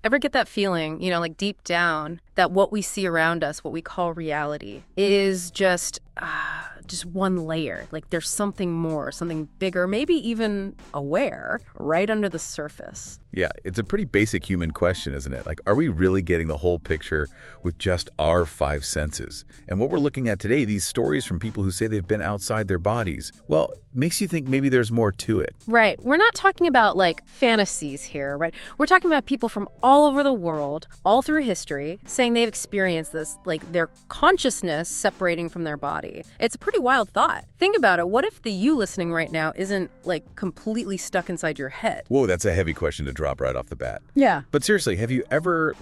Ever get that feeling, like deep down, that what we see around us, what we call reality, is just one layer? Like there's something more, something bigger, maybe even aware, right under the surface. Yeah, it's a pretty basic human question, isn't it? Like, are we really getting the whole picture with just our five senses? And what we're looking at today, these stories from people who say they've been outside their bodies, well, makes you think maybe there's more to it. Right. We're not talking about like fantasies here, right? We're talking about people from all over the world, all through history, saying they've experienced this, like their consciousness separating from their body. It's a pretty wild thought. Think about it. What if the you listening right now isn't like completely stuck inside your head? Whoa, that's a heavy question to drop right off the bat. Yeah. But seriously, have you ever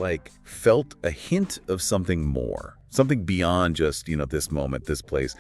felt a hint of something more? Something beyond just, this moment, this place?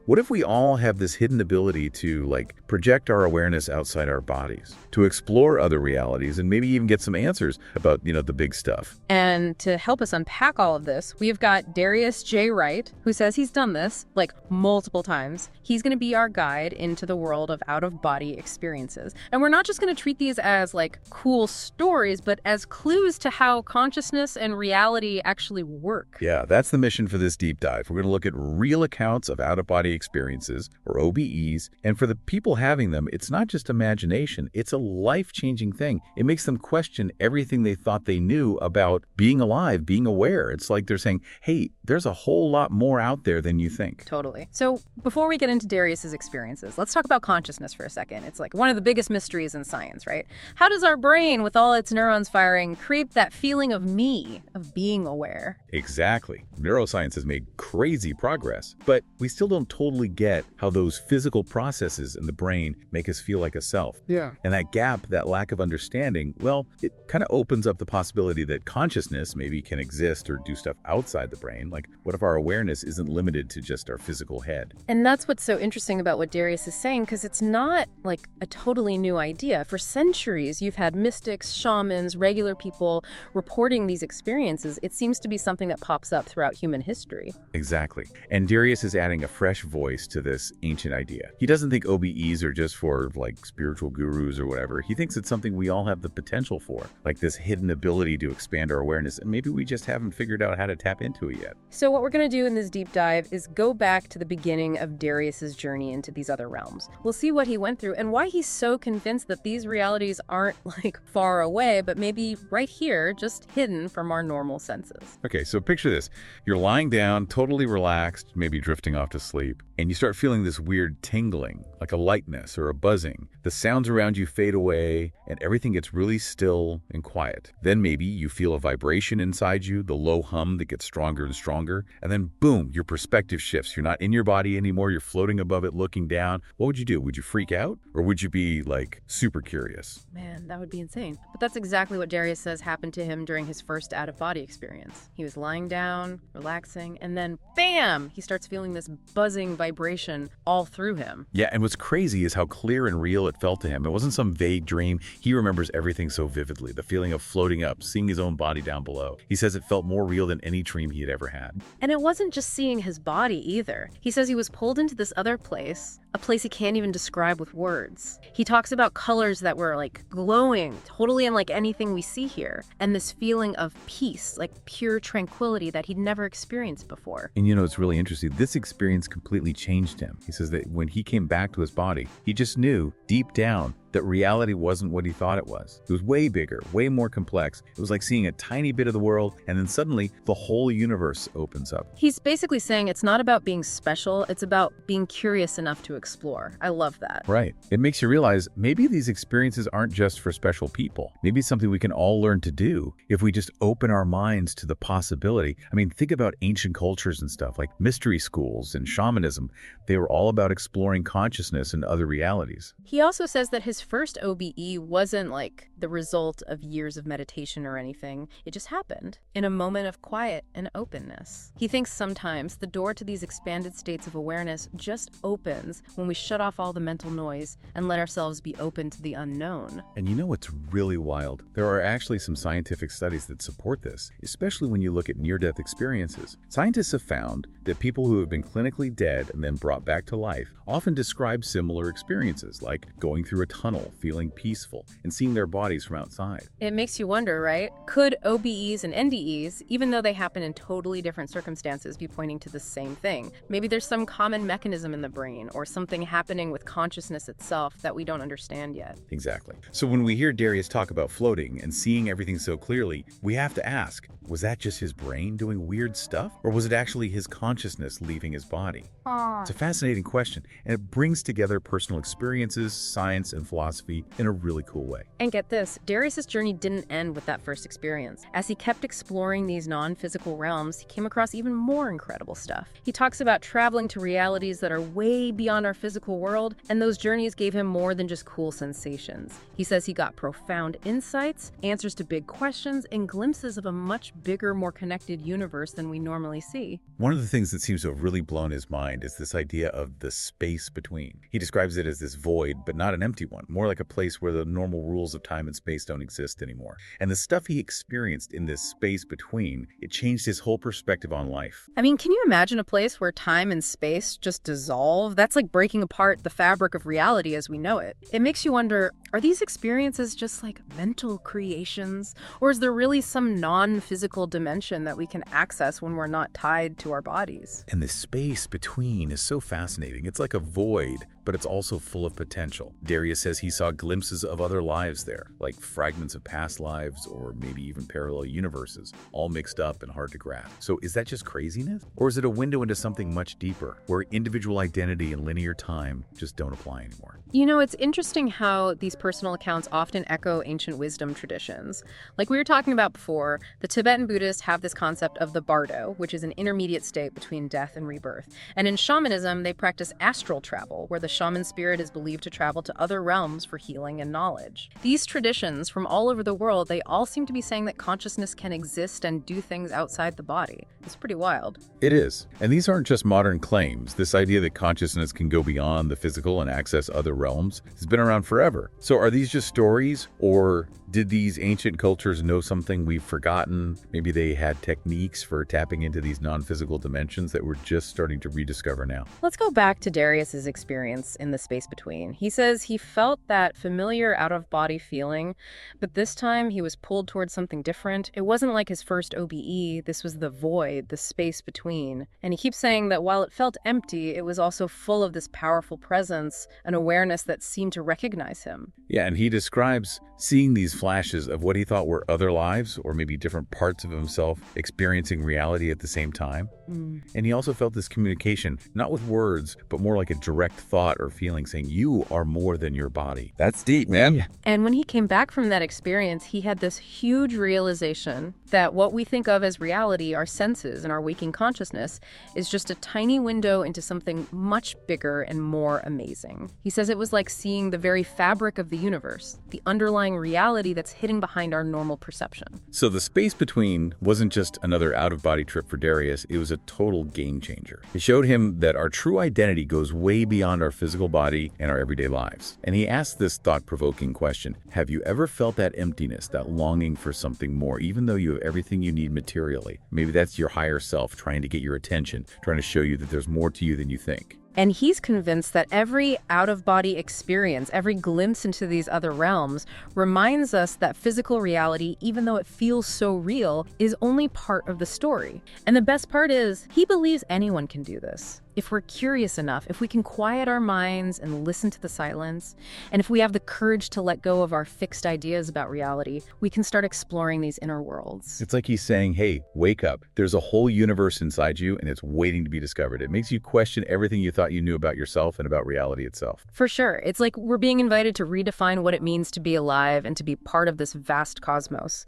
What if we all have this hidden ability to project our awareness outside our bodies, to explore other realities and maybe even get some answers about, the big stuff? And to help us unpack all of this, we've got Darius J. Wright, who says he's done this multiple times. He's going to be our guide into the world of out-of-body experiences. And we're not just going to treat these as cool stories, but as clues to how consciousness and reality actually work. Yeah, that's the mission for this deep dive. We're going to look at real accounts of out-of-body experiences, or OBEs, and for the people having them, it's not just imagination, it's a life-changing thing. It makes them question everything they thought they knew about being alive, being aware. It's like they're saying, hey, there's a whole lot more out there than you think. Totally. So before we get into Darius's experiences, let's talk about consciousness for a second. It's one of the biggest mysteries in science, right? How does our brain, with all its neurons firing, create that feeling of me, of being aware? Exactly. Neuroscience has made crazy progress, but we still don't totally get how those physical processes in the brain make us feel like a self. Yeah. And that gap, that lack of understanding, well, it kind of opens up the possibility that consciousness maybe can exist or do stuff outside the brain. What if our awareness isn't limited to just our physical head? And that's what's so interesting about what Darius is saying, because it's not a totally new idea. For centuries, you've had mystics, shamans, regular people reporting these experiences. It seems to be something that pops up throughout human history. Exactly. And Darius is adding a fresh voice to this ancient idea. He doesn't think OBEs are just for spiritual gurus or whatever. He thinks it's something we all have the potential for, this hidden ability to expand our awareness, and maybe we just haven't figured out how to tap into it yet. So what we're going to do in this deep dive is go back to the beginning of Darius's journey into these other realms. We'll see what he went through and why he's so convinced that these realities aren't far away, but maybe right here, just hidden from our normal senses. Okay, so picture this. You're lying down, totally relaxed, maybe drifting off to sleep, and you start feeling this weird tingling, like a lightness or a buzzing. The sounds around you fade away, and everything gets really still and quiet. Then maybe you feel a vibration inside you, the low hum that gets stronger and stronger, and then boom, your perspective shifts. You're not in your body anymore, you're floating above it, looking down. What would you do? Would you freak out? Or would you be super curious? Man, that would be insane. But that's exactly what Darius says happened to him during his first out-of-body experience. He was lying down, relaxing, and then bam, he starts feeling this buzzing vibration all through him. Yeah, and what's crazy is how clear and real it felt to him. It wasn't some vague dream. He remembers everything so vividly. The feeling of floating up, seeing his own body down below. He says it felt more real than any dream he had ever had. And it wasn't just seeing his body either. He says he was pulled into this other place, a place he can't even describe with words. He talks about colors that were glowing, totally unlike anything we see here, and this feeling of peace, pure tranquility that he'd never experienced before. And it's really interesting. This experience completely changed him. He says that when he came back to his body, he just knew deep down that reality wasn't what he thought it was. It was way bigger, way more complex. It was like seeing a tiny bit of the world, and then suddenly the whole universe opens up. He's basically saying it's not about being special, it's about being curious enough to explore. I love that. Right. It makes you realize maybe these experiences aren't just for special people. Maybe it's something we can all learn to do if we just open our minds to the possibility. I mean, think about ancient cultures and stuff like mystery schools and shamanism. They were all about exploring consciousness and other realities. He also says that his first OBE wasn't the result of years of meditation or anything. It just happened in a moment of quiet and openness. He thinks sometimes the door to these expanded states of awareness just opens when we shut off all the mental noise and let ourselves be open to the unknown. And what's really wild? There are actually some scientific studies that support this, especially when you look at near-death experiences. Scientists have found that people who have been clinically dead and then brought back to life often describe similar experiences, like going through a tunnel tunnel, feeling peaceful, and seeing their bodies from outside. It makes you wonder, right? Could OBEs and NDEs, even though they happen in totally different circumstances, be pointing to the same thing? Maybe there's some common mechanism in the brain or something happening with consciousness itself that we don't understand yet. Exactly. So when we hear Darius talk about floating and seeing everything so clearly, we have to ask, was that just his brain doing weird stuff? Or was it actually his consciousness leaving his body? It's a fascinating question, and it brings together personal experiences, science, and philosophy in a really cool way. And get this, Darius's journey didn't end with that first experience. As he kept exploring these non-physical realms, he came across even more incredible stuff. He talks about traveling to realities that are way beyond our physical world, and those journeys gave him more than just cool sensations. He says he got profound insights, answers to big questions, and glimpses of a much bigger, more connected universe than we normally see. One of the things that seems to have really blown his mind is this idea of the space between. He describes it as this void, but not an empty one, more like a place where the normal rules of time and space don't exist anymore. And the stuff he experienced in this space between, it changed his whole perspective on life. I mean, can you imagine a place where time and space just dissolve? That's like breaking apart the fabric of reality as we know it. It makes you wonder, are these experiences just like mental creations? Or is there really some non-physical dimension that we can access when we're not tied to our bodies? And the space between is so fascinating. It's like a void, but it's also full of potential. Darius says he saw glimpses of other lives there, like fragments of past lives or maybe even parallel universes, all mixed up and hard to grasp. So is that just craziness? Or is it a window into something much deeper, where individual identity and linear time just don't apply anymore? You know, it's interesting how these personal accounts often echo ancient wisdom traditions. Like we were talking about before, the Tibetan Buddhists have this concept of the bardo, which is an intermediate state between death and rebirth. And in shamanism, they practice astral travel, where the shaman spirit is believed to travel to other realms for healing and knowledge. These traditions from all over the world, they all seem to be saying that consciousness can exist and do things outside the body. It's pretty wild. It is. And these aren't just modern claims. This idea that consciousness can go beyond the physical and access other realms has been around forever. So are these just stories, or did these ancient cultures know something we've forgotten? Maybe they had techniques for tapping into these non-physical dimensions that we're just starting to rediscover now. Let's go back to Darius's experience in the space between. He says he felt that familiar out-of-body feeling, but this time he was pulled towards something different. It wasn't like his first OBE. This was the void, the space between. And he keeps saying that while it felt empty, it was also full of this powerful presence, an awareness that seemed to recognize him. Yeah, and he describes seeing these flashes of what he thought were other lives, or maybe different parts of himself experiencing reality at the same time. And he also felt this communication, not with words, but more like a direct thought or feeling saying, you are more than your body. That's deep, man. Yeah. And when he came back from that experience, he had this huge realization that what we think of as reality, our senses and our waking consciousness, is just a tiny window into something much bigger and more amazing. He says it was like seeing the very fabric of the universe, the underlying reality that's hidden behind our normal perception. So the space between wasn't just another out-of-body trip for Darius, it was a total game changer. It showed him that our true identity goes way beyond our physical body and our everyday lives. And he asked this thought-provoking question: have you ever felt that emptiness, that longing for something more, even though you have everything you need materially? Maybe that's your higher self trying to get your attention, trying to show you that there's more to you than you think. And he's convinced that every out-of-body experience, every glimpse into these other realms, reminds us that physical reality, even though it feels so real, is only part of the story. And the best part is, he believes anyone can do this. If we're curious enough, if we can quiet our minds and listen to the silence, and if we have the courage to let go of our fixed ideas about reality, we can start exploring these inner worlds. It's like he's saying, hey, wake up. There's a whole universe inside you, and it's waiting to be discovered. It makes you question everything you thought you knew about yourself and about reality itself. For sure. It's like we're being invited to redefine what it means to be alive and to be part of this vast cosmos.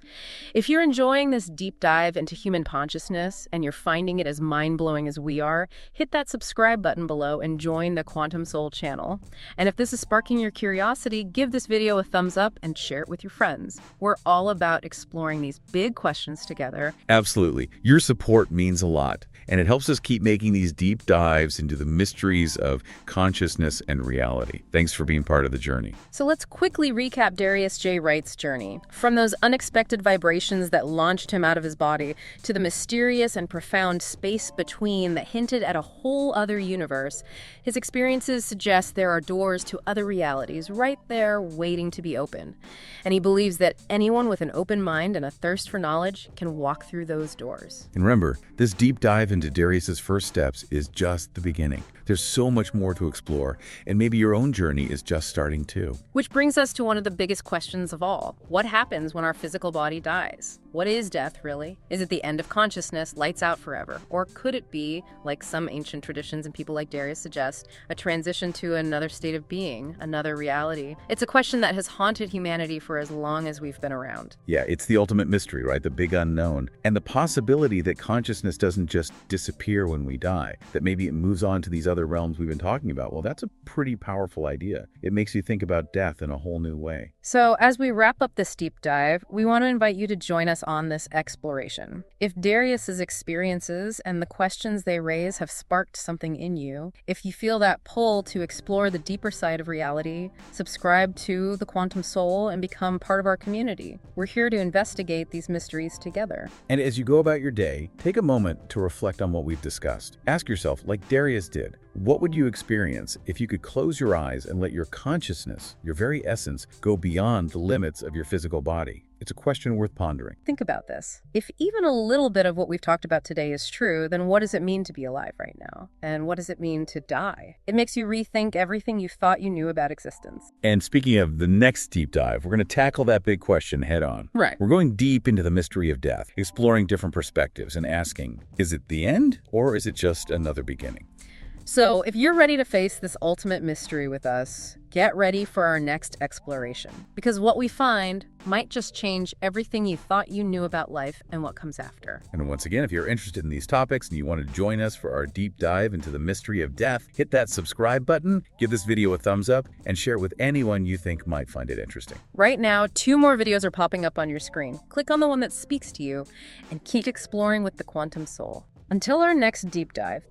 If you're enjoying this deep dive into human consciousness and you're finding it as mind-blowing as we are, hit that subscribe button below and join the Quantum Soul channel. And if this is sparking your curiosity, give this video a thumbs up and share it with your friends. We're all about exploring these big questions together. Absolutely. Your support means a lot. And it helps us keep making these deep dives into the mysteries of consciousness and reality. Thanks for being part of the journey. So let's quickly recap Darius J. Wright's journey. From those unexpected vibrations that launched him out of his body to the mysterious and profound space between that hinted at a whole other universe, his experiences suggest there are doors to other realities right there waiting to be opened. And he believes that anyone with an open mind and a thirst for knowledge can walk through those doors. And remember, this deep dive into Darius's first steps is just the beginning. There's so much more to explore, and maybe your own journey is just starting too. Which brings us to one of the biggest questions of all. What happens when our physical body dies? What is death, really? Is it the end of consciousness, lights out forever? Or could it be, like some ancient traditions and people like Darius suggest, a transition to another state of being, another reality? It's a question that has haunted humanity for as long as we've been around. Yeah, it's the ultimate mystery, right? The big unknown. And the possibility that consciousness doesn't just disappear when we die, that maybe it moves on to these other realms we've been talking about. Well, that's a pretty powerful idea. It makes you think about death in a whole new way. So as we wrap up this deep dive, we want to invite you to join us on this exploration. If Darius's experiences and the questions they raise have sparked something in you, if you feel that pull to explore the deeper side of reality, subscribe to The Quantum Soul and become part of our community. We're here to investigate these mysteries together. And as you go about your day, take a moment to reflect on what we've discussed. Ask yourself, like Darius did, what would you experience if you could close your eyes and let your consciousness, your very essence, go beyond the limits of your physical body? It's a question worth pondering. Think about this. If even a little bit of what we've talked about today is true, then what does it mean to be alive right now? And what does it mean to die? It makes you rethink everything you thought you knew about existence. And speaking of the next deep dive, we're going to tackle that big question head on. Right. We're going deep into the mystery of death, exploring different perspectives and asking, is it the end or is it just another beginning? So if you're ready to face this ultimate mystery with us, get ready for our next exploration. Because what we find might just change everything you thought you knew about life and what comes after. And once again, if you're interested in these topics and you want to join us for our deep dive into the mystery of death, hit that subscribe button, give this video a thumbs up, and share it with anyone you think might find it interesting. Right now, 2 more videos are popping up on your screen. Click on the one that speaks to you and keep exploring with the Quantum Soul. Until our next deep dive,